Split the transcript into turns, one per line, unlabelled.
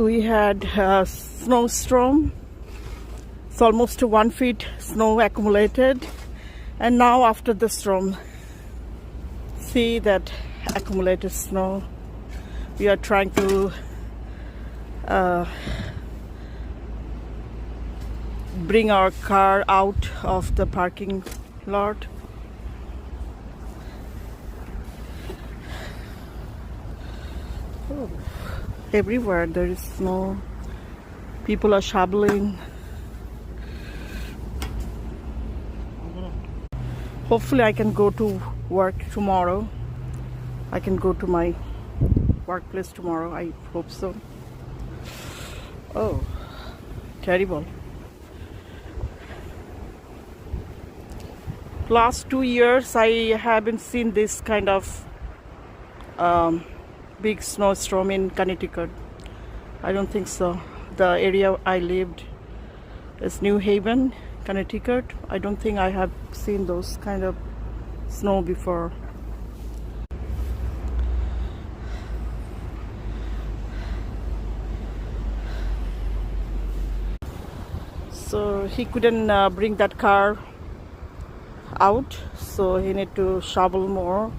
We had a snowstorm. It's almost 1 feet snow accumulated, and now after the storm, see that accumulated snow. We are trying to bring our car out of the parking lot. Oh, everywhere there is snow. People are shoveling. Hopefully I can go to work tomorrow. I can go to my workplace tomorrow. I hope so. Oh, terrible. Last 2 years I haven't seen this kind of big snowstorm in Connecticut. I don't think so. The area I lived is New Haven, Connecticut. I don't think I have seen those kind of snow before. So he couldn't bring that car out, so he need to shovel more.